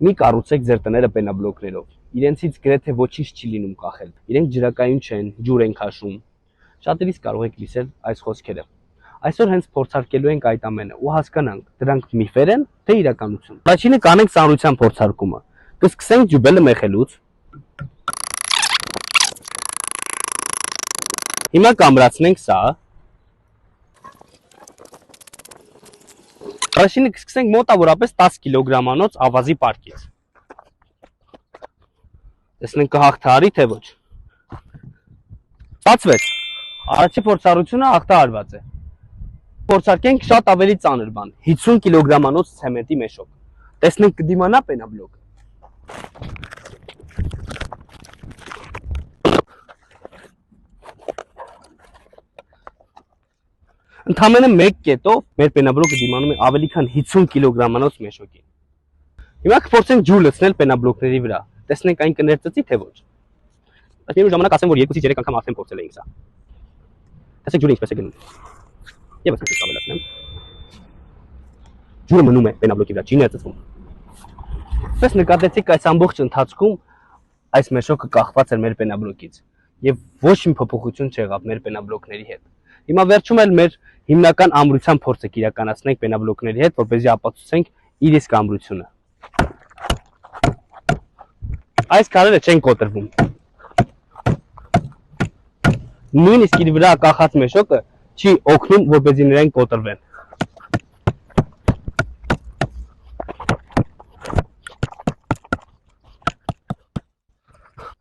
Մի կառուցեք ձեր տները պենաբլոկներով։ Իրենցից գրեթե ոչինչ չի լինում կախել։ Իրենք ջրակայուն չեն, ջուր են քաշում։ Շատերից կարող եք լսել այս խոսքերը։ Այսօր հենց փորձարկելու ենք այդ ամենը ու հասկանանք, դրանք միֆեր են, թե իրականություն։ Առաջինը կանենք ծանրության փորձարկումը։ Կսկսենք ջուբելը մեխելուց։ Հիմա կամրացնենք սա։ Առաջինը կսկսենք մոտավորապես 10 կիլոգրամանոց ավազի պարկից։ Տեսնենք կհաղթահարի թե ոչ։ Ստացվեց։ Առաջի փորձառությունը հաղթահարված է։ Փորձարկենք շատ ավելի ծանր բան՝ 50 կիլոգրամանոց ցեմենտի մեշով։ Տեսնենք կդիմանա պենաբլոկը։ Ընդամենը 1 կետով մեր պենաբլոկը դիմանում է ավելի քան 50 կիլոգրամանոց մեշոկին։ Հիմա կփորձենք ջուր լցնել պենաբլոկների վրա։ Տեսնենք այն կներծծի թե ոչ։ Բայց մի ժամանակ ասեմ, որ 2-ից 3 անգամ արդեն փորձել էինք սա։ Տեսեք ջուրը ինչպես է գնում։ Եվս մի քիչ ավելացնեմ։ Ջուրը մնում է պենաբլոկի վրա, չի ներծծվում։ Պես նկատեցիք այս ամբողջ ընթացքում այս մեշոկը կախված էր մեր պենաբլոկից եւ ոչ մի փոփոխություն չեղավ մեր պենաբլոկների հետ։ Հիմա վերջում էլ մեր հիմնական ամրության փորձը կիրականացնենք պենաբլոկների հետ, որպեսզի ապացուցենք իր իսկ ամրությունը։ Այս քարերը չեն կոտրվում։ Նույնիսկ իր վրա կախած մեշոկը չի օգնում, որպեսզի նրանք կոտրվեն։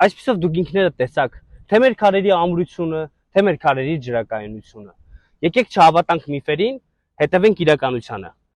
Այսպիսով դուք ինքներդ տեսաք թե մեր քարերի ամրությունը, թե մեր քարերի ջրակայունությունը։ Եկեք չհավատանք միֆերին, հետևենք իրականությանը։